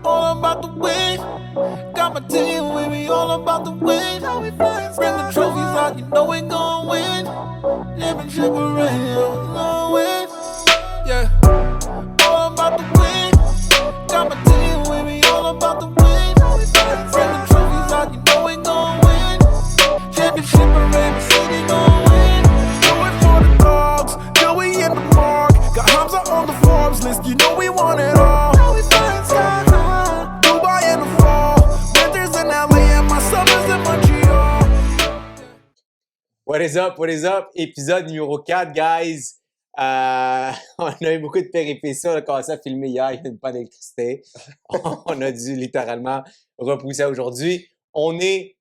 all about the win. Got my team with me, all about the win. Bring the trophies out, you know we gon' win. Championship ring, gon' win. Yeah, all about the win. Got my team with me, all about the win. Bring the trophies out, you know we gon' win. Championship ring, the city gon' win. Do it for the dogs, Joey in the mark. Got Hamza on the Forbes list, you know we want it all. Dubai in the fall, winters in LA and my summers in Montreal. What is up? What is up? Épisode numéro 4, guys. On a eu beaucoup de péripéties. On a commencé à filmer hier, il y a une panne d'électricité. On a dû littéralement repousser à aujourd'hui. On est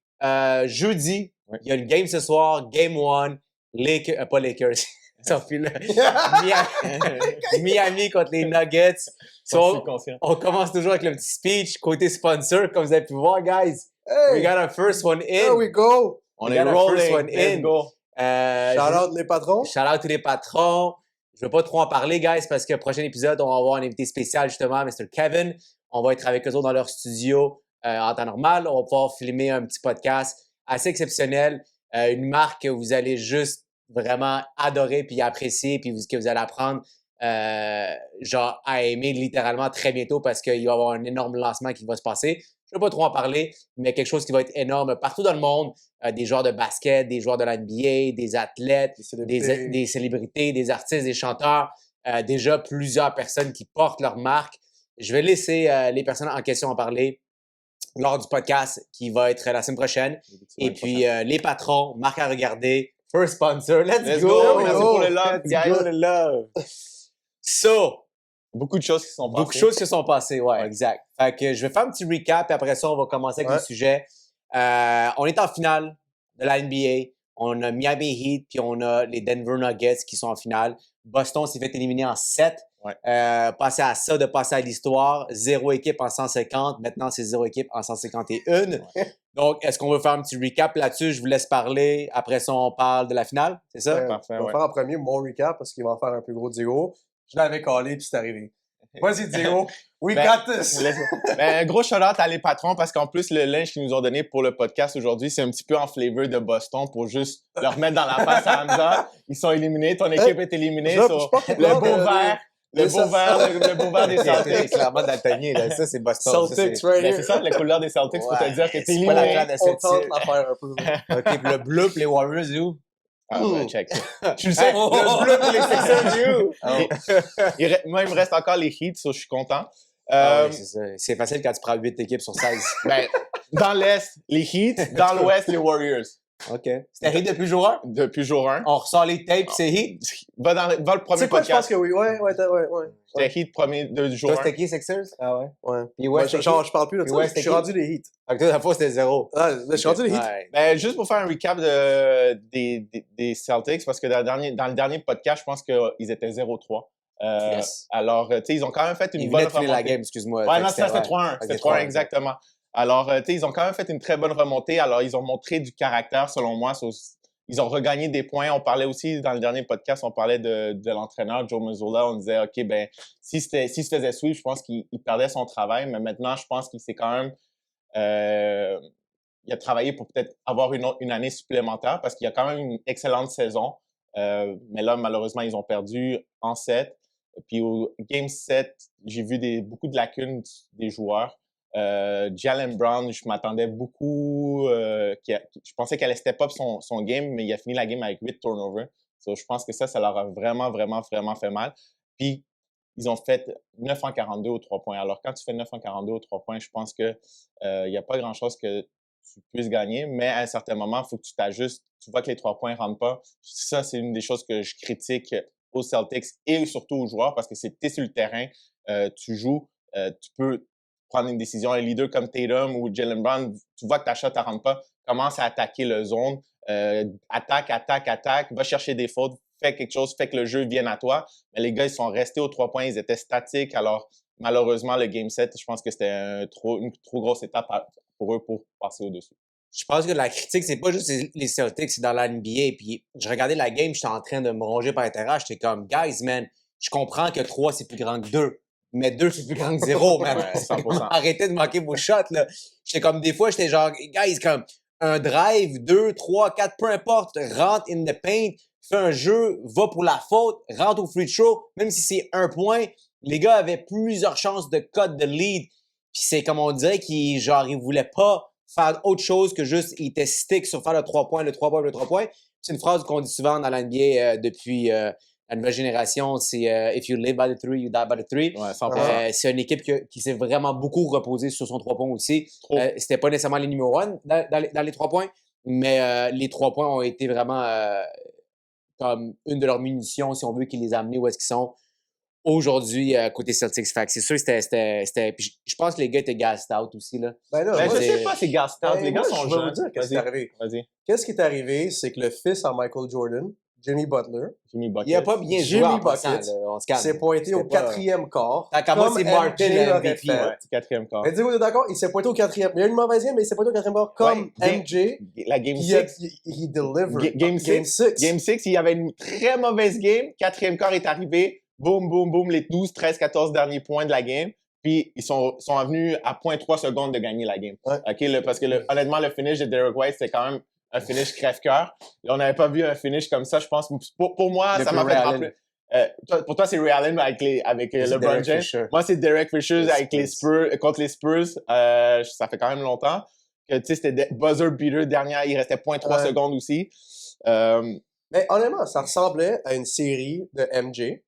jeudi. Il y a une game ce soir, Game 1. Pas Lakers. Ça fait là. Miami contre les Nuggets. So, on commence toujours avec le petit speech. Côté sponsor, comme vous avez pu voir, guys. Hey, We got our first one in. there we go. On est rolling. Let's go. Shout out les patrons. Shout out tous les patrons. Je ne veux pas trop en parler, guys, parce que le prochain épisode, on va avoir un invité spécial, justement, Mr. Kevin. On va être avec eux autres dans leur studio en temps normal. On va pouvoir filmer un petit podcast assez exceptionnel. Une marque que vous allez juste vraiment adorer puis apprécier puis que vous allez apprendre genre à aimer littéralement très bientôt parce qu'il va y avoir un énorme lancement qui va se passer. Je ne veux pas trop en parler, mais quelque chose qui va être énorme partout dans le monde. Des joueurs de basket, des joueurs de la NBA, des athlètes, des célébrités, des artistes, des chanteurs. Déjà plusieurs personnes qui portent leur marque. Je vais laisser les personnes en question en parler lors du podcast qui va être la semaine prochaine. Et puis les patrons, marque à regarder, first sponsor, let's go! Merci pour le love, Let's guys. go, le love! So, Beaucoup de choses qui sont passées. beaucoup de choses qui sont passées, ouais, exact. Fait que je vais faire un petit recap et après ça, on va commencer avec le sujet. On est en finale de la NBA. On a Miami Heat puis on a les Denver Nuggets qui sont en finale. Boston s'est fait éliminer en 7. Ouais. Passer à ça, de passer à l'histoire. 0 équipe en 150. Maintenant, c'est 0 équipe en 151. Ouais. Donc, est-ce qu'on veut faire un petit recap là-dessus? Je vous laisse parler. Après ça, on parle de la finale. C'est ça? Parfait, On va ouais. faire en premier mon recap parce qu'il va en faire un plus gros Diego. Je l'avais collé puis c'est arrivé. Vas-y Diego, we got this! Un gros shout-out à les patrons parce qu'en plus, le linge qu'ils nous ont donné pour le podcast aujourd'hui, c'est un petit peu en flavor de Boston pour juste leur mettre dans la face à Hamza. Ils sont éliminés, ton équipe est éliminée. Je So, porte le beau vert. Le beau vert des C'est Celtics. clairement daltonien, là. Ça, c'est Boston. Ça, Celtics, c'est- right Ben, here. c'est ça, la couleur des Celtics pour te dire que t'es c'est pas la éliminé. classe de On cette tente l'affaire un peu. OK, puis le bleu puis les Warriors, où? Ah, ben, check. Tu le sais, Oh, le bleu et les Sixers, you. Oh. Moi, il me reste encore les Heat, so je suis content. Ah oui, c'est ça. C'est facile quand tu prends 8 équipes sur 16. Ben, dans l'Est, les Heat. Dans l'Ouest, les Warriors. OK. C'était Heat depuis jour 1? Depuis jour 1. On ressort les tapes, c'est Heat. Va le premier C'est quoi, je pense podcast. que oui. Ouais. C'était Heat premier de jour Toi, 1. c'était qui, Sixers? Ah ouais. Ouais. Puis Ouais, West, genre, je parle plus de Puis ça. West, Je suis c'est rendu les hits. Fait que toi, la fois, c'était 0. Ah, je suis rendu les hits. Ouais. Ben, juste pour faire un recap des Celtics, parce que dans le dernier podcast, je pense qu'ils étaient 0-3. Yes. Alors, tu sais, ils ont quand même fait une Ils bonne venaient de finir la remontée. game, excuse-moi. Ouais, Fait non, que ça, c'était ouais. 3-1. Ok, C'était 3-1, 3-1, exactement. Alors, tu sais, ils ont quand même fait une très bonne remontée. Alors, ils ont montré du caractère, selon moi. Ils ont regagné des points. On parlait aussi, dans le dernier podcast, on parlait de l'entraîneur, Joe Mazzulla. On disait, OK, ben, s'il se faisait sweep, je pense qu'il perdait son travail. Mais maintenant, je pense qu'il s'est quand même... il a travaillé pour peut-être avoir une année supplémentaire parce qu'il y a quand même une excellente saison. Mais là, malheureusement, ils ont perdu en 7. Puis au Game 7, j'ai vu beaucoup de lacunes des joueurs. Jaylen Brown, je m'attendais beaucoup. Je pensais qu'elle allait step up son game, mais il a fini la game avec 8 turnovers. So, je pense que ça leur a vraiment, vraiment, vraiment fait mal. Puis, ils ont fait 9 en 42 aux 3 points. Alors, quand tu fais 9 en 42 aux 3 points, je pense que il n'y a pas grand-chose que tu puisses gagner, mais à un certain moment, il faut que tu t'ajustes. Tu vois que les 3 points ne rentrent pas. Ça, c'est une des choses que je critique aux Celtics et surtout aux joueurs parce que tu es sur le terrain, tu joues, tu peux prendre une décision. Un leader comme Tatum ou Jaylen Brown, tu vois que ta shot ne rentre pas, commence à attaquer le zone, attaque, va chercher des fautes, fais quelque chose, fais que le jeu vienne à toi. Mais les gars, ils sont restés aux 3 points, ils étaient statiques. Alors, malheureusement, le Game 7, je pense que c'était une trop grosse étape pour eux pour passer au-dessus. Je pense que la critique, c'est pas juste les Celtics, c'est dans la NBA. Puis je regardais la game, j'étais en train de me ronger par l'intérieur. J'étais comme, guys, man, je comprends que 3, c'est plus grand que 2. mais 2, c'est plus grand que 0, man. Ouais, 100%. Arrêtez de manquer vos shots, là. J'étais comme, des fois, j'étais genre, guys, comme, un drive, 2, 3, 4, peu importe, rentre in the paint, fais un jeu, va pour la faute, rentre au free throw, même si c'est 1 point, les gars avaient plusieurs chances de cut de lead. Puis c'est comme on dirait qu'ils, genre, ils voulaient pas faire autre chose que juste, ils étaient stick sur faire le 3 points, le 3 points, le 3 points. C'est une phrase qu'on dit souvent dans l'NBA depuis la nouvelle génération, c'est If you live by the 3, you die by the 3. Ouais, 100%. C'est une équipe qui s'est vraiment beaucoup reposée sur son 3 points aussi. Trop. C'était pas nécessairement les numéro 1 dans les 3 points, mais les 3 points ont été vraiment comme une de leurs munitions, si on veut, qui les a amenés où est-ce qu'ils sont aujourd'hui côté Celtics. Fait que c'est sûr que c'était. Puis je pense que les gars étaient gassed out aussi, là. Ben là, Ben, moi, je sais pas, c'est gas out. Les gars moi, sont je vais jeunes. vous dire qu'est-ce qui est arrivé. Vas-y. Qu'est-ce qui est arrivé, c'est que le fils à Michael Jordan, Jimmy Butler, Jimmy Bucket. Il a pas bien joué Jimmy en passant, Bucket là, on se calme. s'est pointé au C'était pas- 4e quart. Tant qu'à moi, comme c'est Martin, MJ le l'aurait MVP, fait. Ouais, c'est 4e quart. Mais dis-vous, vous êtes d'accord? Il s'est pointé au 4e. Il y a eu une mauvaise game, mais il s'est pointé au 4e quart comme Ouais, MJ. La game Puis 6. il delivered. Game 6. Game 6, il y avait une très mauvaise game. 4e quart est arrivé. Boum, boum, boum, les 12, 13, 14 derniers points de la game. Puis, ils sont venus à 0.3 secondes de gagner la game. Ouais. OK, parce que honnêtement, le finish de Derek White, c'était quand même un finish crève-cœur. Là, on n'avait pas vu un finish comme ça, je pense. Pour moi, ça m'a fait rappeler. Pour toi, c'est Ray Allen avec LeBron Derek James. Fisher. Moi, c'est Derek Fisher Les avec les Spurs, contre les Spurs. Ça fait quand même longtemps. Que, tu sais, c'était buzzer beater dernière. Il restait 0.3 Ouais. secondes aussi. Mais honnêtement, ça ressemblait à une série de MJ.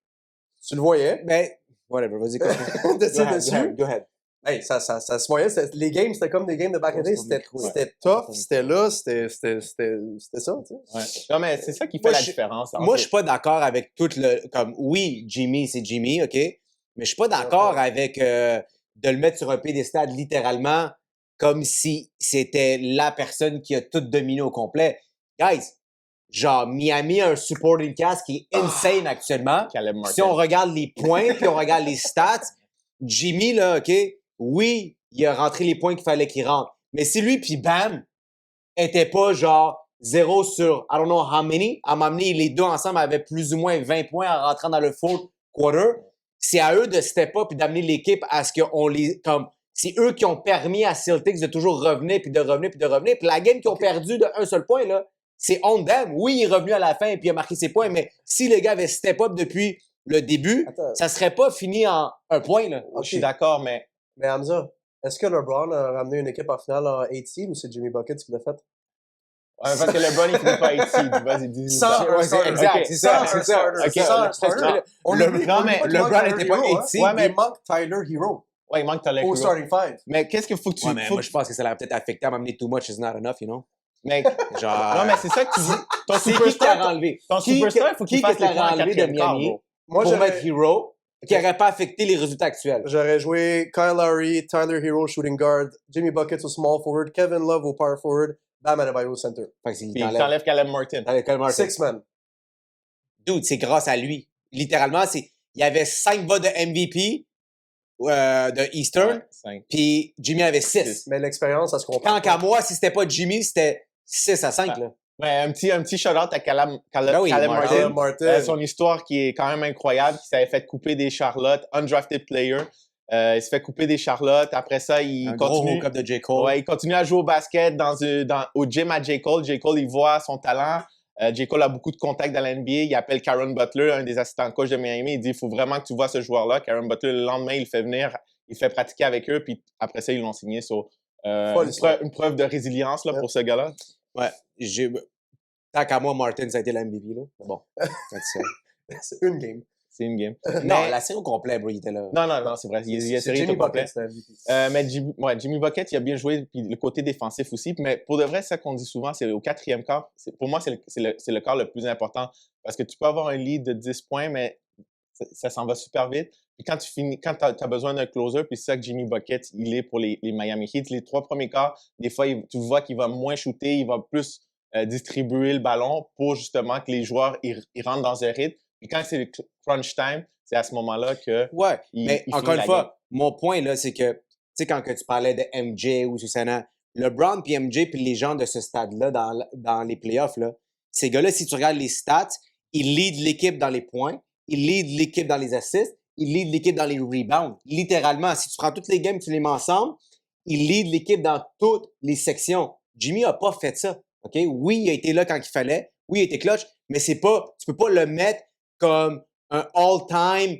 Tu le voyais. Ben, whatever, vas-y, continue. Dessus. Go ahead. Hey, ça se voyait. Les games, c'était comme des games de back in the day. C'était tough, c'était là, c'était ça, tu sais. Ouais. Non, mais c'est ça qui fait Moi, la je- différence. Moi, je suis pas d'accord avec tout le. Comme, oui, Jimmy, c'est Jimmy, OK? Mais je suis pas d'accord avec de le mettre sur un piédestal littéralement comme si c'était la personne qui a tout dominé au complet. Guys, genre, Miami a un supporting cast qui est insane actuellement. Caleb Martin. Si on regarde les points puis on regarde les stats, Jimmy, là, OK? Oui, il a rentré les points qu'il fallait qu'il rentre. Mais si lui puis Bam était pas genre 0 sur I don't know how many, à m'amener les deux ensemble avaient plus ou moins 20 points en rentrant dans le fourth quarter, c'est à eux de step up et d'amener l'équipe à ce qu'on les comme c'est eux qui ont permis à Celtics de toujours revenir puis de revenir puis de revenir. Puis la game qu'ils ont perdu de un seul point là, c'est on them. Oui, il est revenu à la fin et puis il a marqué ses points, mais si les gars avaient step up depuis le début, Attends. ça serait pas fini en un point là. Je suis d'accord, mais Mais Hamza, est-ce que LeBron a ramené une équipe en finale en 8 seed ou c'est Jimmy Bucket qui l'a fait? ouais, parce que LeBron, il finit pas ici. Vas-y, dis. Sans Ouais, c'est exact, Ok. c'est ça, Sans c'est ça. un starter. Ok, Sans un le- starter. On le- oublie- non, on oublie mais pas qu'il LeBron manque était Tyler pas Hero, 8 hein. seed, Ouais, mais mais- il manque Tyler Hero Ouais, il manque Tyler au Hero. starting 5. Mais qu'est-ce qu'il faut que tu. Ouais, mais faut moi je pense que ça l'aurait peut-être affecté à m'amener too much is not enough, you know. Mais, Genre non, mais c'est ça que tu dis. Ton c'est qui qui t'a superstar, enlevé? ton Qui- superstar, il faut qu'il qui fasse que t'as les points en enlevé de 4e quart, Miami bro. Moi, pour j'aurais- mettre Hero qui n'aurait pas affecté les résultats actuels. J'aurais joué Kyle Lowry, Tyler Hero, shooting guard, Jimmy Bucket au small forward, Kevin Love au power forward, Bam Adebayo au center. Fait que c'est Puis il t'enlève Caleb Martin. Caleb Martin. Six man. Dude, c'est grâce à lui. Littéralement, il y avait 5 votes de MVP de Eastern, Ouais, 5. puis Jimmy avait 6. Mais l'expérience, ça se comprend. Tant qu'à moi, si c'était pas Jimmy, c'était 6 à 5. Ah. Là. Mais un petit shout-out à Caleb Ben oui, Caleb Martin. Martin. Martin. Son histoire qui est quand même incroyable, qui s'avait fait couper des Charlotte, undrafted player. Il se fait couper des Charlotte. Après ça, il Un gros continue. hook-up de J. Cole. Ouais, il continue à jouer au basket au gym à J. Cole. J. Cole, il voit son talent. J. Cole a beaucoup de contacts dans la NBA. Il appelle Caron Butler, un des assistants coach de Miami. Il dit, il faut vraiment que tu vois ce joueur-là. Caron Butler, le lendemain, il le fait venir. Il fait pratiquer avec eux. Puis après ça, ils l'ont signé. Une preuve de résilience là, pour ce gars-là. Ouais. Tant qu'à moi, Martin, ça a été l'MVP. Là. Bon, that's it. C'est une game. C'est une game. Non, Mais- la série au complet, bro, il était là. Non, c'est vrai. Il a C'est série Jimmy au complet. Bucket, c'est un MVP. Mais Jimmy Bucket, il a bien joué, puis le côté défensif aussi. Mais pour de vrai, ça qu'on dit souvent, c'est au 4e quart. Pour moi, c'est le quart le plus important. Parce que tu peux avoir un lead de 10 points, mais ça s'en va super vite. Puis quand tu as besoin d'un closer, puis c'est ça que Jimmy Bucket, il est pour les Miami Heat. Les 3 premiers quarts, des fois, tu vois qu'il va moins shooter, il va plus distribuer le ballon pour justement que les joueurs ils rentrent dans un rythme. Puis quand c'est le crunch time, c'est à ce moment-là que Ouais, il- mais il encore finit une la fois, mon point, là, c'est que, tu sais, quand que tu parlais de MJ ou Susanna, LeBron puis MJ puis les gens de ce stade-là dans les playoffs, là, ces gars-là, si tu regardes les stats, ils leadent l'équipe dans les points, ils leadent l'équipe dans les assists, il lead l'équipe dans les rebounds. Littéralement, si tu prends toutes les games, tu les mets ensemble, il lead l'équipe dans toutes les sections. Jimmy a pas fait ça. OK? Oui, il a été là quand il fallait. Oui, il a été clutch, mais c'est pas, tu peux pas le mettre comme un all-time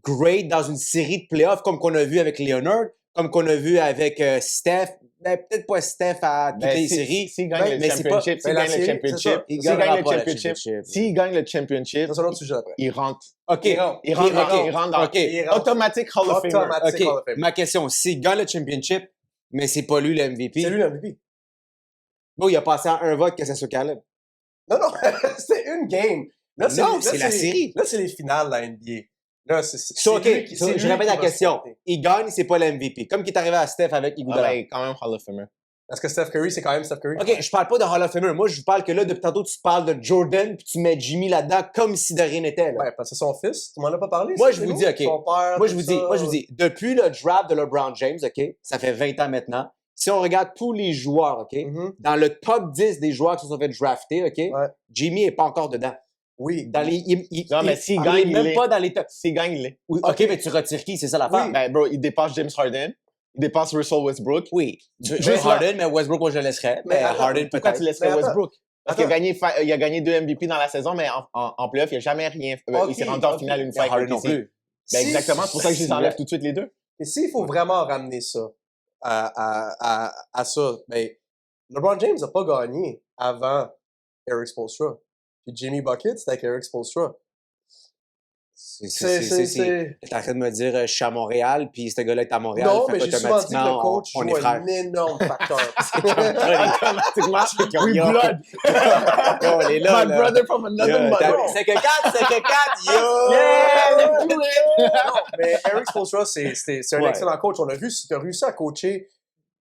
great dans une série de playoffs comme qu'on a vu avec Leonard, comme qu'on a vu avec Steph. Ben, peut-être pas Steph à toutes les séries. S'il gagne le championship, s'il gagne le championship, s'il gagne le championship, c'est un autre sujet après. il rentre. OK. Il rentre dans automatique Hall of Famer. Automatique OK. Hall of Famer. Ma question, s'il gagne le championship, mais c'est pas lui le MVP. C'est lui le MVP. Bon, il a passé en un vote que ça soit Caleb. Non, c'était une game. Là, Non, c'est la série. Là, c'est les finales de la NBA. Là, c'est So, OK, lui qui- so, c'est je lui répète qui la va question. se planter. Il gagne, c'est pas le MVP. Comme qui est arrivé à Steph avec Iguodala. Ah, ben, quand même Hall of Famer. Est-ce que Steph Curry, c'est quand même Steph Curry? OK, je parle pas de Hall of Famer. Moi, je vous parle que là, depuis tantôt, tu parles de Jordan puis tu mets Jimmy là-dedans comme si de rien n'était. Là. Ouais, parce que c'est son fils. Tu m'en as pas parlé? Moi, ça, je vous Bruno? dis, OK. Son père, Moi, je tout vous dis, depuis le draft de LeBron James, OK, ça fait 20 ans maintenant, si on regarde tous les joueurs, OK, Mhm. dans le top 10 des joueurs qui se sont fait drafter, OK, Ouais. Jimmy est pas encore dedans. Oui. Dans les, Non, mais s'il il gagne, est il même est. pas dans les top. S'il gagne, il est. Oui, OK, mais tu retires qui? C'est ça l'affaire? Oui. Ben, bro, il dépasse James Harden. Il dépasse Russell Westbrook. Oui. Juste Juste là. Harden, mais Westbrook, moi, je le laisserais. Mais attends, Harden, Pourquoi peut-être. tu laisserais Mais attends. Westbrook? Parce qu'il Attends. il a gagné 2 MVP dans la saison, mais en playoff, il n'a jamais rien fait. Ok, Il s'est rendu en ok. finale une Mais fois. avec Harden non OKC. plus. Ben, exactement, c'est pour ça que je les enlève tout de suite les deux. Et s'il faut vraiment ramener ça à ça, ben, LeBron James n'a pas gagné avant Eric Spoelstra. Puis Jimmy Bucket, c'était avec Eric Spoelstra. T'es en train de me dire, je suis à Montréal, puis ce gars-là est à Montréal. Non, fait mais j'ai souvent dit que le qu'automatiquement, coach on est joue frères. un énorme facteur. Automatiquement, we Yo. blood. Yo, on est là, My là. brother from another mother. C'est que 4, yo! Yeah, let's do it. Non, mais Eric Spoelstra, c'est un Ouais. excellent coach. On a vu, si tu as réussi à coacher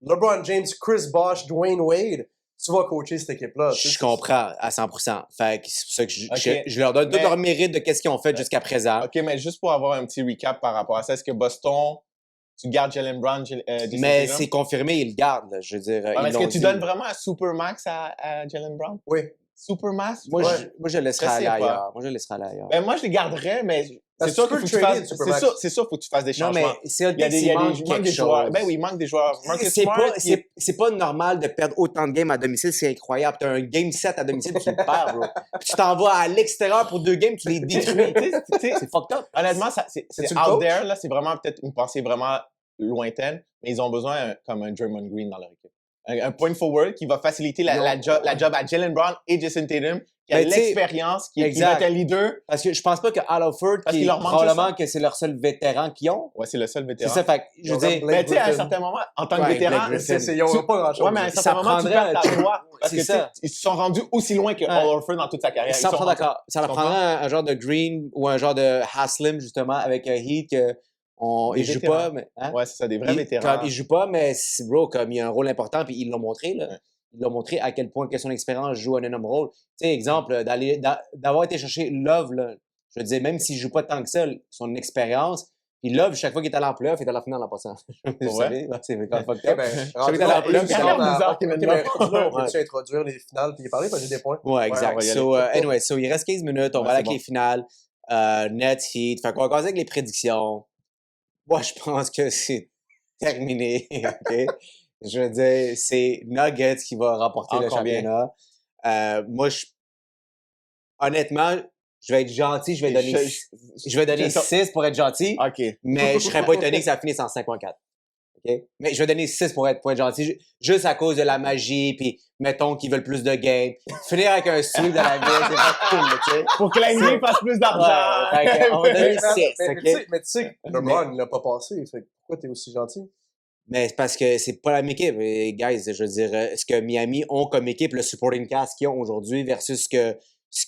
LeBron James, Chris Bosh, Dwayne Wade, tu vas coacher cette équipe-là. Je comprends à 100%. Fait que c'est pour ça que Ok. je leur donne tout Mais- leur mérite de qu'est-ce qu'ils ont fait jusqu'à présent. OK, mais juste pour avoir un petit recap par rapport à ça, est-ce que Boston, tu gardes Jalen Brown, Jason Mais Tatum? c'est confirmé, ils le gardent. Là. Je veux dire, Ouais, ils mais est-ce l'ont que tu dit. donnes vraiment un Supermax à Jalen Brown? Oui. Supermax? Moi, Ouais. je le laisserais Je sais aller pas. ailleurs. Moi, je le laisserais aller ailleurs. Ben, moi, je les garderais, mais Parce c'est que sûr tu peux qu'il faut le que tu trader, fasses... le Supermax. C'est sûr, faut que tu fasses des Non, changements. mais c'est un Il y a des, il manque il manque quelque des joueurs. chose. Ben oui, il manque des joueurs. Marcus C'est Smart, pas, il est- c'est pas normal de perdre autant de games à domicile, c'est incroyable. T'as un game 7 à domicile, tu le perds, bro. Puis tu t'en vas à l'extérieur pour 2 games, tu les détruis. Tu sais, C'est fucked up. honnêtement, c'est C'est-tu le out coach? there, là, c'est vraiment peut-être une pensée vraiment lointaine, mais ils ont besoin comme un Draymond Green dans leur équipe. Un point forward qui va faciliter la job à Jalen Brown et Jason Tatum, qui a Ben, tu sais, l'expérience, qui va exact. être un leader. Parce que je pense pas que Al Horford, Parce qui qu'il est leur manque probablement juste que c'est leur seul vétéran qu'ils ont. Ouais, c'est le seul C'est vétéran. ça, fait que, je veux Ils ont dire, Blake Mais tu sais, à un Griffin. certain moment, en tant que Ouais, vétéran, Blake Griffin. Ils n'ont pas grand-chose. ouais, mais à un Ça certain moment, tu prendrait perds ta un- voix. Parce C'est que ça. ils se sont rendus aussi loin que Ouais. Al Horford dans toute sa carrière. Ils 100% sont d'accord. Ça leur tu prendrait un genre de Green ou un genre de Haslem, justement, avec Heat, que Des ils jouent vétérans. pas, mais, hein? Ouais, c'est ça, des vrais vétérans. Comme, ils jouent pas, mais bro, comme il y a un rôle important, puis ils l'ont montré, là. Ouais. Ils l'ont montré à quel point que son expérience joue un énorme rôle. Tu sais, exemple, d'avoir été chercher Love, là, je veux dire, même s'il joue pas tant que ça, son expérience, puis Love, chaque fois qu'il est allé en playoff, il est à la finale en passant. Vous Ouais. savez, c'est quand fucked Eh up. ben, savais rendu que t'allais là, en playoff, émission carrière à- bizarre, ok, Kevin mais Love. rendu là, on Ouais. peut-tu introduire les finales puis y parler? Parce que j'ai des points. Ouais, on va exact. y aller. So, anyway, so, il reste 15 minutes, on Ouais, va aller c'est avec les finales. Nets, Heat. Fait qu'on va commencer avec les prédictions. Moi, je pense que c'est terminé. OK? Je veux dire, c'est Nuggets qui va remporter En le combien? championnat. Moi, honnêtement, je vais être gentil, je vais donner 6 pour être gentil, OK. mais je serais pas étonné que ça finisse en 5-4. OK? Mais je vais donner 6 pour être gentil, juste à cause de la magie, puis mettons qu'ils veulent plus de games. Finir avec un sweep de la vie, c'est pas cool, là, tu sais. Pour que la NBA fasse plus d'argent. Ouais, fait qu'on va donner Mais 6, OK? tu sais que LeBron, il l'a pas passé. Fait que pourquoi t'es aussi gentil? Mais c'est parce que c'est pas la même équipe. Et guys, je veux dire, ce que Miami ont comme équipe, le supporting cast qu'ils ont aujourd'hui versus ce que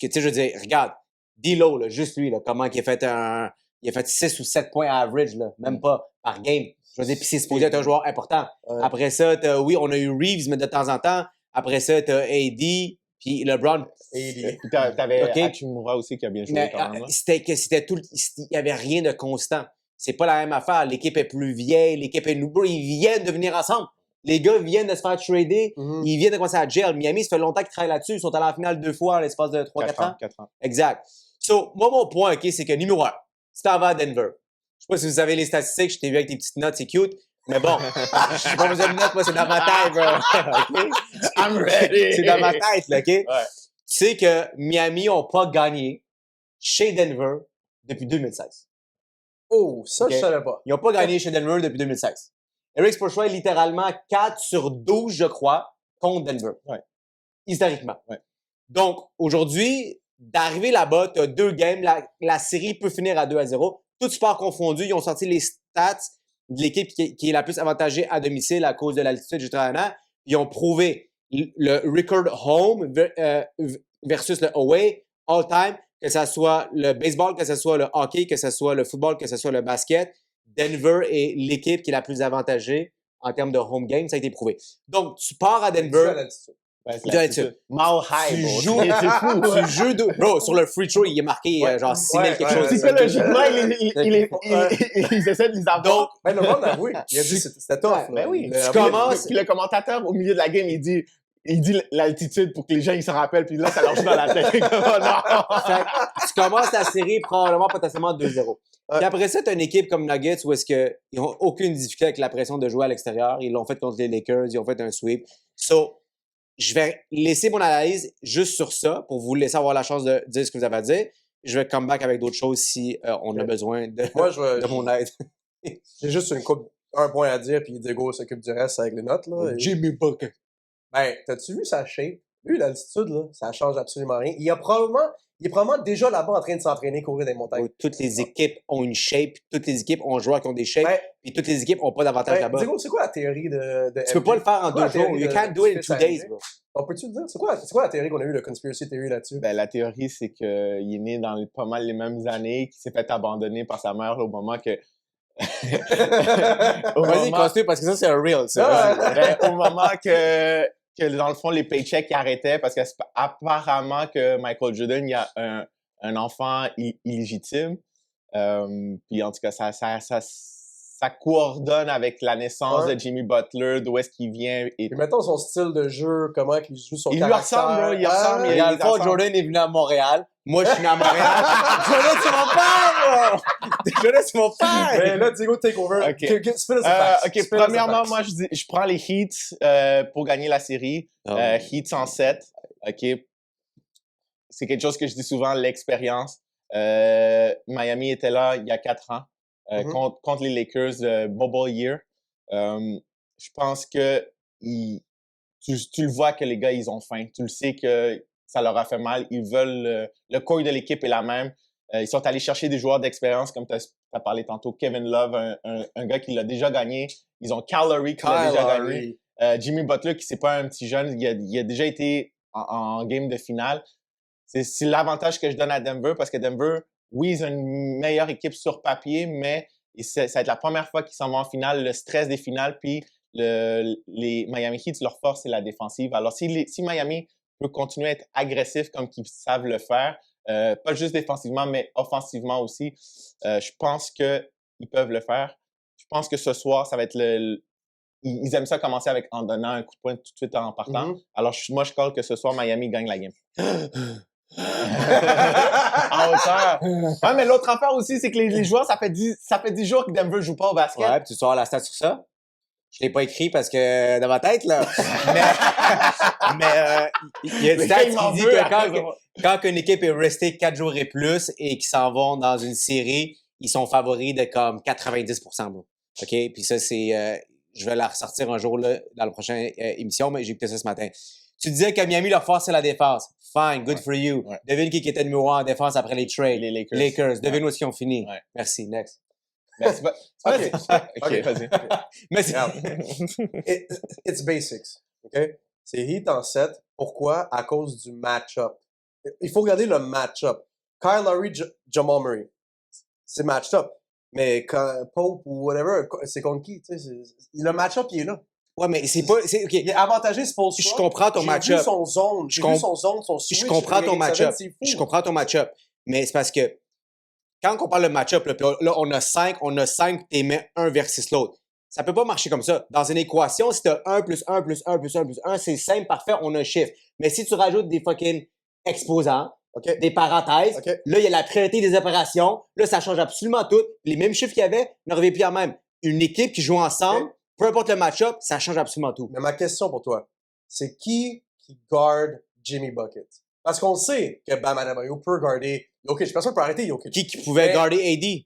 tu sais, je veux dire, regarde, D'Lo, là, juste lui, là, comment il a fait 6 ou 7 points à average, là, même pas par game. Je veux dire, puis c'est supposé être un joueur important. Ouais. Après ça, oui, on a eu Reeves, mais de temps en temps. Après ça, t'as AD, puis LeBron. Et Puis t'avais OK. Hachimura aussi qui a bien joué Mais quand même. Là. c'était tout. Il y avait rien de constant. C'est pas la même affaire. L'équipe est plus vieille, l'équipe est nouveau. Ils viennent de venir ensemble. Les gars viennent de se faire trader. Mhm. Ils viennent de commencer à gel. Miami, ça fait longtemps qu'ils travaillent là-dessus. Ils sont allés en finale 2 fois en l'espace de 3-4 ans. 4 ans. Exact. So, moi, mon point, OK, c'est que numéro 1, si t'en vas à Denver, sais pas si vous savez les statistiques, je t'ai vu avec tes petites notes, c'est cute. Mais bon, je suis pas besoin de notes, moi, c'est dans ma tête, bro. OK? I'm ready! C'est dans ma tête, là, OK? Ouais. Tu sais que Miami n'a pas gagné chez Denver depuis 2016. Oh, ça, Ok. je savais pas. Ils n'ont pas gagné chez Denver depuis 2016. Eric Spoelstra est littéralement 4 sur 12, je crois, contre Denver. Ouais. Historiquement. Ouais. Donc, aujourd'hui, d'arriver là-bas, tu as 2 games. La série peut finir à 2-0. Tout sport confondu, ils ont sorti les stats de l'équipe qui est la plus avantagée à domicile à cause de l'altitude du terrain. Ils ont prouvé le record home versus le away all time, que ce soit le baseball, que ce soit le hockey, que ce soit le football, que ce soit le basket. Denver est l'équipe qui est la plus avantagée en termes de home game. Ça a été prouvé. Donc, tu pars à Tu Denver. à l'altitude. Ben, c'est Tu dois la être sûr. Mile high, Tu bro. joues, C'est fou. tu joues bro, sur le free throw, il est marqué genre 6 000 quelque chose. Psychologiquement, ils essaient de les avoir. Donc, Ben, le monde a avoué. Il a dit que c'était tough. là. Ben oui. Il a Tu avoué. commences- Puis le commentateur, au milieu de la game, il dit l'altitude pour que les gens ils se rappellent, puis là, ça leur joue dans la tête. Oh, non! fait que tu commences la série probablement potentiellement 2-0. Puis après ça, tu as une équipe comme Nuggets où est-ce qu'ils n'ont aucune difficulté avec la pression de jouer à l'extérieur. Ils l'ont fait contre les Lakers, ils ont fait un sweep. So, je vais laisser mon analyse juste sur ça pour vous laisser avoir la chance de dire ce que vous avez à dire. Je vais come back avec d'autres choses si on a besoin de, Moi, de mon aide. j'ai juste un point à dire, puis Diego s'occupe du reste avec les notes. Là. Jimmy Bucket. Ben, t'as-tu vu sa shape? Lui, l'altitude, là, ça change absolument rien. Il est probablement déjà là-bas en train de s'entraîner, courir des montagnes. Toutes les équipes ont une shape, toutes les équipes ont un joueur qui ont des shapes, Ben, puis toutes les équipes n'ont pas d'avantage ben, là-bas. Diego, c'est quoi la théorie de Tu peux pas le faire en C'est quoi 2 la jours. théorie You de- can't do it in de 2 days, NBA? bro. On peut-tu le dire? C'est quoi la théorie qu'on a eu, le conspiracy theory là-dessus? Ben, la théorie, c'est qu'il est né dans pas mal les mêmes années, qu'il s'est fait abandonner par sa mère là, au moment que. au, Vas-y, moment... continue, parce que ça, c'est un real, ça. Ah, Ben, au moment que, dans le fond, les paychecks arrêtaient, parce qu'apparemment que Michael Jordan, il y a un enfant illégitime. Puis en tout cas, ça coordonne avec la naissance Ouais. de Jimmy Butler, d'où est-ce qu'il vient. Et Et mettons son style de jeu, comment il joue son Il lui caractère. ressemble, bro, il ressemble, Et il- dans le fond, ensemble. Jordan est venu à Montréal. Moi, je suis né à Montréal. Jordan, c'est mon père, bro! Jordan, c'est mon père! Ben là, Diego, take over. Ok. Spin us the facts. OK, Spin us the premièrement, facts. moi, je prends les Heats pour gagner la série. Heats en 7. OK. C'est quelque chose que je dis souvent, l'expérience. Miami était là il y a 4 ans contre les Lakers, Bubble Year. Je pense que tu le vois que les gars, ils ont faim. Tu le sais que ça leur a fait mal. Ils veulent... le corps de l'équipe est la même. Ils sont allés chercher des joueurs d'expérience, comme tu as parlé tantôt. Kevin Love, un gars qui l'a déjà gagné. Ils ont Kyle Lowry qui l'a déjà gagné. Jimmy Butler, qui c'est pas un petit jeune, il a déjà été en game de finale. C'est l'avantage que je donne à Denver, parce que Denver, oui, ils ont une meilleure équipe sur papier, mais ça va être la première fois qu'ils s'en vont en finale, le stress des finales, puis les Miami Heat, leur force, c'est la défensive. Alors, si Miami peut continuer à être agressif comme qu'ils savent le faire, pas juste défensivement, mais offensivement aussi, je pense qu'ils peuvent le faire. Je pense que ce soir, ça va être ils aiment ça commencer en donnant un coup de poing tout de suite en partant. Mhm. Alors, moi, je crois que ce soir, Miami gagne la game. En hauteur. Ouais, mais l'autre affaire aussi, c'est que les joueurs, ça fait 10 jours que Denver joue pas au basket. Ouais, puis tu sors la stat sur ça. Je l'ai pas écrit parce que dans ma tête, là. mais il y a une stat qui dit que quand une équipe est restée 4 jours et plus et qu'ils s'en vont dans une série, ils sont favoris de comme 90%. Bon. OK? Puis ça, c'est... je vais la ressortir un jour là, dans la prochaine émission, mais j'ai écouté ça ce matin. Tu disais que Miami, leur force, c'est la défense. Fine, good for you. Ouais. Devine qui était numéro 1 en défense après les trades. Les Lakers. Lakers. Devine où est-ce qu'ils ont fini. Ouais. Merci, next. Mais c'est pas... Ok. OK, vas-y. Mais c'est... It's basics. OK? C'est Heat en 7. Pourquoi? À cause du match-up. Il faut regarder le match-up. Kyle Lowry, Jamal Murray. C'est match-up. Mais quand Pope ou whatever, c'est contre qui? Tu sais, le match-up, il est là. Ouais, mais c'est pas... OK. Il est avantagé Spoelstra. Je comprends ton match-up. J'ai vu son zone. J'ai vu son zone, son switch. Je comprends ton match-up. C'est fou. Je comprends ton match-up. Mais c'est parce que quand on parle de match-up, là, on a 5, t'es mets un versus l'autre. Ça peut pas marcher comme ça. Dans une équation, si t'as 1 plus 1 plus 1 plus 1 plus 1, c'est simple, parfait, on a un chiffre. Mais si tu rajoutes des fucking exposants, OK. des parenthèses. OK. Là, il y a la priorité des opérations. Là, ça change absolument tout. Les mêmes chiffres qu'il y avait ne reviennent plus à même. Une équipe qui joue ensemble, OK. peu importe le match-up, ça change absolument tout. Mais ma question pour toi, c'est qui garde Jimmy Bucket? Parce qu'on sait que Bam Adebayo peut garder Jokic. Personne ne peut arrêter Jokic. Qui pouvait Mais- garder AD?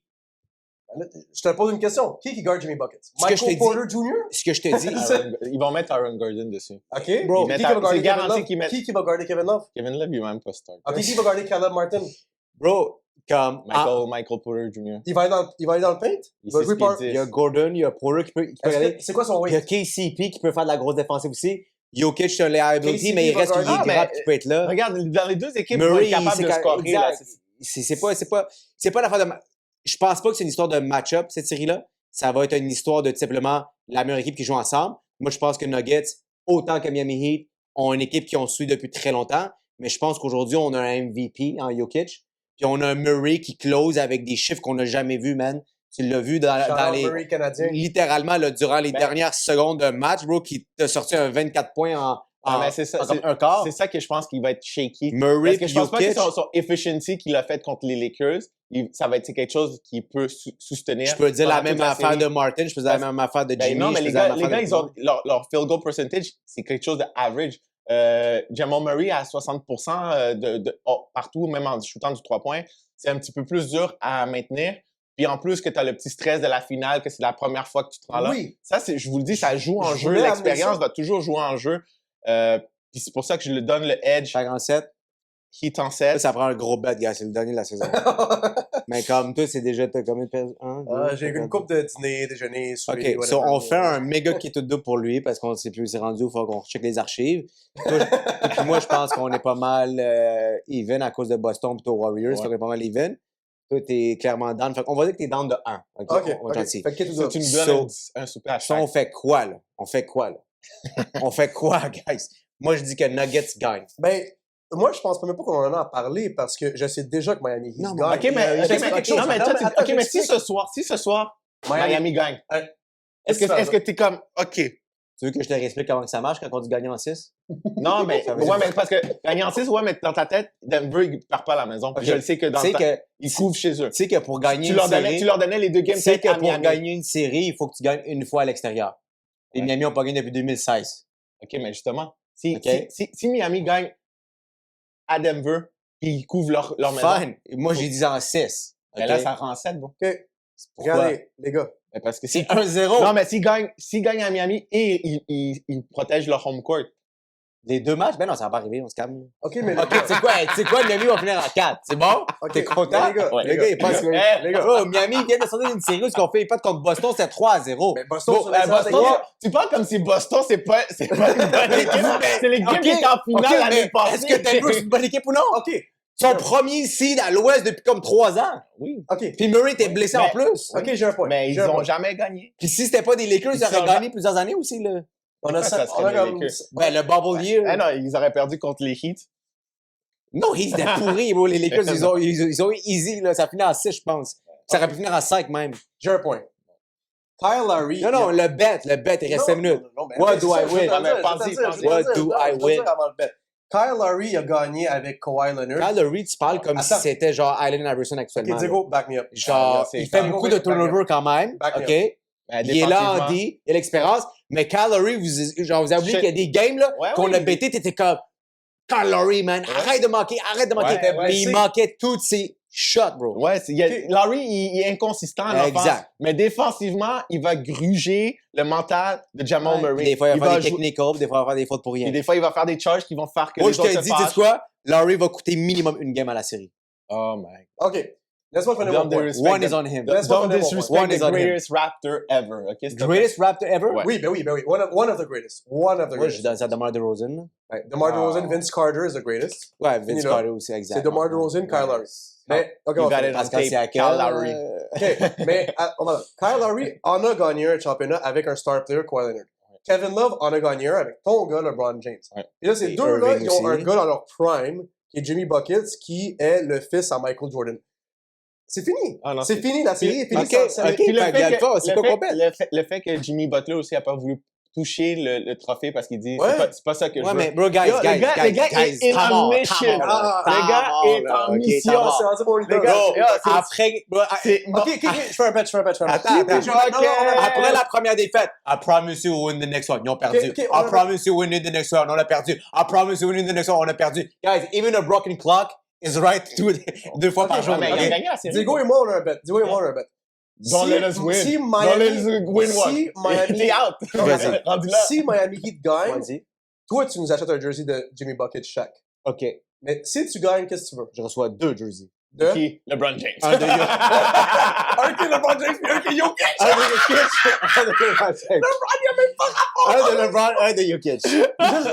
Je te pose une question. Qui garde Jimmy Bucket? Ce que je Michael t'ai Porter Jr.? Ce que je te dis, Ils vont mettre Aaron Gordon dessus. OK. Bro, Qui c'est va garder Kevin garanti Love? qu'ils mettent- Qui va garder Kevin Love? Kevin Love, il va même pas start. OK, qui va garder Caleb Martin? bro, comme... Michael Porter Jr. Il va aller dans le paint? Il va sait jouer ce par- qu'il il y a dit. Gordon, il y a Porter qui peut Est-ce regarder. que- C'est quoi son Il y a weight? KCP qui peut faire de la grosse défensive aussi. Jokic, c'est un liability, KCP mais il va reste qu'il garder- est Ah, grave mais- qui peut être là. Regarde, dans les deux équipes, ils vont Murray, être capables de scorer. Là. exact. C'est pas l'affaire de... Je pense pas que c'est une histoire de match-up, cette série-là. Ça va être une histoire de tout simplement la meilleure équipe qui joue ensemble. Moi, je pense que Nuggets, autant que Miami Heat, ont une équipe qui ont suivi depuis très longtemps. Mais je pense qu'aujourd'hui, on a un MVP en Jokic. Puis on a un Murray qui close avec des chiffres qu'on n'a jamais vus, man. Tu l'as vu dans Charles les... Murray canadien. Littéralement, là, durant les Ben- dernières secondes de match, bro, qui t'a sorti un 24 points Ah, mais c'est ça, en comme un quart. C'est ça que je pense qu'il va être shaky. Murray, Parce que je pense pas que Jokic, son efficiency qu'il a fait contre les Lakers, ça va être quelque chose qui peut soutenir. je peux dire la pendant même toute affaire série. de Martin, je peux dire la même affaire de Ben Jimmy. non, mais je peux les dire la gars, même affaire de ils ont leur field goal percentage, c'est quelque chose de average. Jamal Murray à 60% partout, même en shootant du 3 points, c'est un petit peu plus dur à maintenir. Puis en plus que tu as le petit stress de la finale, que c'est la première fois que tu te rends là. Oui. Ça, je vous le dis, ça joue en Je jeu. voulais amener L'expérience ça. va toujours jouer en jeu. Puis c'est pour ça que je le donne le edge. 57. Heat en Ça, 7. ça prend un gros bet, gars. C'est le dernier de la saison. Mais comme toi, c'est déjà, t'as combien de personnes? J'ai une coupe de dîner, déjeuner, souper, OK, so on fait un méga kit tout double pour lui parce qu'on ne sait plus où c'est rendu, il faut qu'on recheck les archives. Toi, et puis moi, je pense qu'on est pas mal even à cause de Boston plutôt Warriors, Ouais. fait qu'on est pas mal even. Toi, t'es clairement down. Fait qu'on va dire que t'es down de 1. OK, OK, on va être OK. gentil. Fait que qui Ça, tu me donnes un souper à Ça, chaque. on fait quoi, là? On fait quoi, là? On fait quoi, guys? Moi, je dis que Nuggets gagne. Ben, moi, je pense même pas qu'on en a à parler parce que je sais déjà que Miami Heat Non, mais- gagne. OK, mais, J'explique quelque chose. non, mais, Non, toi, mais tu- attends, OK, mais si j'explique. ce soir, Miami gagne, est-ce que t'es comme, OK. Tu veux que je te réexplique comment que ça marche quand on dit gagner en 6? Non, mais, Ça veut ouais, dire- mais parce que gagner en 6, ouais, mais dans ta tête, Denver, ils partent pas à la maison. Puis OK. je le sais que dans Tu sais le temps, que, ils couvrent chez eux. tu sais que pour gagner Tu une série... leur donnais les deux games Tu sais set que à pour Miami. gagner une série, il faut que tu gagnes une fois à l'extérieur. Les Ouais. Miami n'ont pas gagné depuis 2016. OK, mais justement, si, OK. si Miami gagne à Denver, puis ils couvrent leur maison, Fine. Moi, j'ai dit en 6. ben là, ça rend 7, bon. OK. Pourquoi? Regardez, les gars. Mais parce que C'est si 1-0. non, mais s'ils gagnent à Miami et ils protègent leur home court. Les deux matchs? Ben non, ça va pas arriver, on se calme. OK, mais... OK, tu sais quoi, Miami va finir en 4. C'est bon? OK, T'es content? mais les gars, Ouais. Le gars, il pense que... Eh, les gars. Oh, Miami vient de sortir d'une série où on fait les pattes contre Boston, c'était 3-0. Mais Boston, Bon, sur les Boston, séries, tu parles comme si Boston, c'est pas une bonne équipe. C'est l'équipe OK, qui est en finale OK, l'année mais passée. est-ce que Denver, c'est une bonne équipe ou non? OK. Son premier seed à l'Ouest depuis comme 3 ans. Oui. OK. Puis Murray était blessé Mais- en plus. OK, j'ai un point. Mais ils J'ai un ont point. jamais gagné. Puis si c'était pas des Lakers, ils Ils auraient sont gagné plusieurs années aussi, là. On a Ça ça. serait On a les comme... Lakers. Ben, le bubble year. Eh non, ils auraient perdu contre les Heat. Non, ils étaient pourris, bro. Les Lakers, ils ont eu easy, là. Ça finit en 6, je pense. Ça aurait pu finir en 5 même. J'ai un point. Kyle Lowry... Non, non, le bet, il reste 5 minutes. What do I win? What do I win? Kyle Lowry a gagné avec Kawhi Leonard. Kyle Lowry, tu parles comme si Attends. c'était genre Allen Iverson OK, actuellement. là. Diego, back me up. Genre, c'est il fait Kyle beaucoup de Lowry, back me turnover quand même. Back me OK? up. Il est là en D, il a l'expérience. Mais Kyle Lowry, vous avez oublié Je- qu'il y a des games là, Ouais, qu'on oui. a bêté, t'étais comme Kyle Lowry, man, arrête de manquer. Ouais, Mais ouais, il c'est- manquait toutes ses shots, bro. Ouais, Larry, il est inconsistant en offense, Exact. mais défensivement, il va gruger le mental de Jamal Ouais. Murray. Puis des fois, il va faire des jouer- technicals, des fois, il va faire des fautes pour puis rien. des fois, il va faire des charges qui vont faire que Moi, les je autres te se dis, tu sais fâchent. quoi? Lowry va coûter minimum une game à la série. Oh my. OK. Laisse-moi finir mon Don't point. disrespect One is the- on him. Laisse-moi Don't finir mon point. disrespect One is the on him. greatest Raptor ever. OK? s'il te plaît. Greatest Raptor ever? Ouais. Oui, ben oui, ben oui. One of the greatest. One of the Moi, je greatest. donne ça à DeMar DeRozan. là. Ouais, DeMar DeRozan, Ah. Vince Carter is the greatest. Ouais, Fini Vince là. Carter aussi, exact. C'est DeMar DeRozan, Kyle Lowry. Mais, OK, You on got va it. Pascal Tape, Siakam. Kyle Lowry. OK, mais on va Kyle Lowry en a gagné un championnat avec un star player, Kawhi Leonard. Kevin Love en a gagné un avec ton gars, LeBron James. Ouais. Et là, ces Et deux-là, Irving ils ont un aussi. gars dans leur prime, qui est Jimmy Buckets, qui est le fils à Michael Jordan. C'est fini. Ah non, C'est fini, la série est finie. OK, sans- sans- OK. Puis fait que, Alpha, c'est pas complet. le fait que Jimmy Butler aussi a pas voulu toucher le trophée parce qu'il dit Ouais. c'est pas ça que je Ouais, veux. mais bro, guys, Yo, le gars est come on on, mission. come on, Ah, come le gars on, est là, en ok, mission. come on. C'est mon leader. Les gars, Bro, yo, c'est- après, bro, c'est Ok, je fais un bet. attends. Ok. Après la première défaite, I promise you we'll win the next one. Ils ont perdu. Ok, on I a- promise you we'll win the next one. On a perdu. I promise you we'll win the next one. On a perdu. Guys, even a broken clock is right deux fois par Ok, jour. mais ok? il a gagné la série. Diego et moi, on a un bet. Don't let us win. Si Don't Miami, let us win one. si Miami, T'es out. Vas-y. Rendu là. si Miami Heat gagne, Vas-y. toi, tu nous achètes un jersey de Jimmy Bucket Shaq. OK. Mais si tu gagnes, qu'est-ce que tu veux? Je reçois 2 jerseys. De? Qui? LeBron James. Un de Jokic. Un qui est LeBron James et un qui est Jokic! Un de Jokic. Un de LeBron James. Un de LeBron, un de Jokic.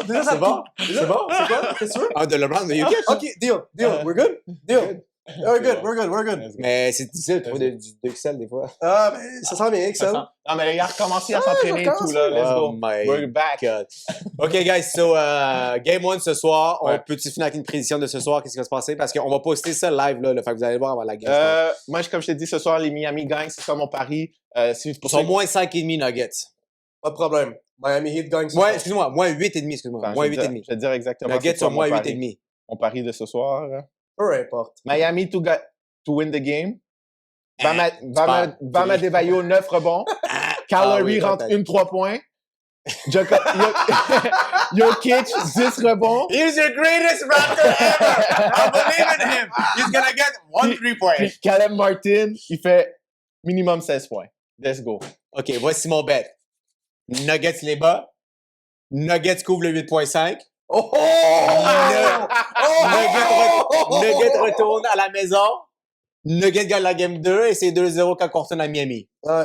Déjà, C'est bon? C'est bon? C'est quoi? Qu'est-ce que tu veux? Un de LeBron, de Jokic. Ok, deal. We're good? Deal. We're good. Mais c'est difficile de trouver de Excel des fois. Ah, mais ça sent bien, Excel. Non, mais il a recommencé à s'entraîner et tout, là. Let's Oh go. my We're back. God. OK, guys, so Game 1 ce soir. Ouais. On peut-tu finir avec une prédiction de ce soir? Qu'est-ce qui va se passer? Parce qu'on va poster ça live, là. Fait que vous allez le voir avant la game. Moi, comme je t'ai dit, ce soir, les Miami gagnent. C'est ça mon pari. C'est Ils pour sont ça que- moins 5,5 Nuggets. Pas de problème. Miami Heat gagne ce Ouais, soir. excuse-moi, moins 8,5, excuse-moi. Attends, Moins je vais te dire- 8,5. Je vais te dire exactement. Nuggets c'est quoi sont moins mon pari. 8,5. Mon pari de ce soir. Peu importe. Miami to win the game. parles. Bam Adebayo, 9 rebonds. Kyle oui, Lowry rentre peut-être. 3 points. Jokic, 10 rebonds. He's your greatest Raptor ever! I believe in him! He's gonna get 1 3-point. Puis Caleb Martin, il fait minimum 16 points. Let's go. OK, voici mon bet. Nuggets les bas. Nuggets couvre le 8,5. Oh! Nuggets retourne à la maison. Nuggets gagne la game 2 et c'est 2-0 quand on retourne à Miami. Ouais.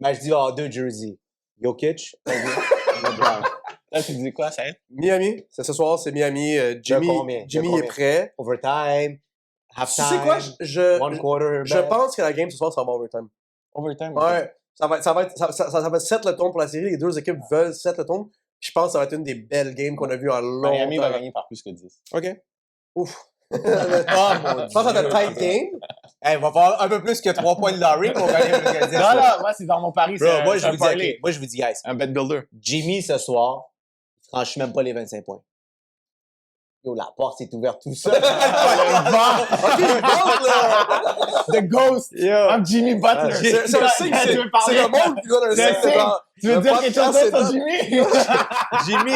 Mais je dis, 2 jerseys. Jokic, LeBron. Là, tu dis quoi, ça? Miami, c'est ce soir, c'est Miami. Jimmy, combien? De Jimmy combien? est prêt. Overtime, Tu halftime, sais quoi? one quarter. Je pense que la game ce soir, ça va overtime. Overtime. Ouais. Ça va set le ton pour la série. Les deux équipes veulent set le ton. Je pense que ça va être une des belles games qu'on a vues en longtemps. Miami va gagner par plus que 10. OK. Ouf. Oh, mon Je pense que ça va être tight game. Hey, il va falloir un peu plus que 3 points de Larry pour gagner plus que 10. Non, non, moi, c'est dans mon pari. Bro, moi, je un vous dis, parlay. OK, moi, je vous dis, guys, Un bet builder. Jimmy, ce soir, il franchit même pas les 25 points. Yo, la porte s'est ouverte tout seul. The Ghost. Yo. I'm Jimmy Butler. C'est un signe, c'est le monde qui donne un C'est un signe. signe. genre, Tu veux le dire quelque chose podcast, c'est d'autre dans- Jimmy?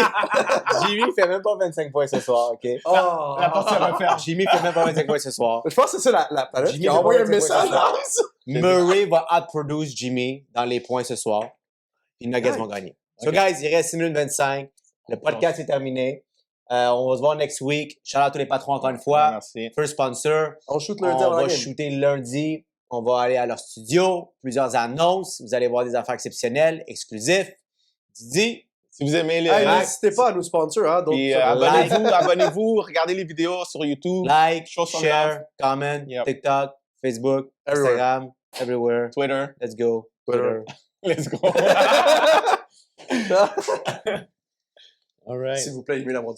Jimmy fait même pas 25 points ce soir, OK? Oh. La porte se referme. Jimmy fait même pas 25 points ce soir. Je pense que c'est ça la planète Jimmy qui a fait envoyé pas un 25 message. Murray va outproduce Jimmy dans les points ce soir. Puis les Nuggets vont gagner. So, Ok. guys, il reste 6 minutes 25. Le podcast est terminé. On va se voir next week. Shout out à tous les patrons encore une fois. Merci. First sponsor. On shoot On lundi avant la va game. shooter lundi. On va aller à leur studio. Plusieurs annonces. Vous allez voir des affaires exceptionnelles, exclusifs. Didi, Si vous aimez les Hey, likes, n'hésitez pas à nous sponsor, hein. Donc, puis like. abonnez-vous, regardez les vidéos sur YouTube, like, Show some share, comment, Yep. TikTok, Facebook, Everywhere. Instagram, everywhere. Twitter. Let's go. Twitter. Let's go. All right. S'il vous plaît, il est mieux d'avoir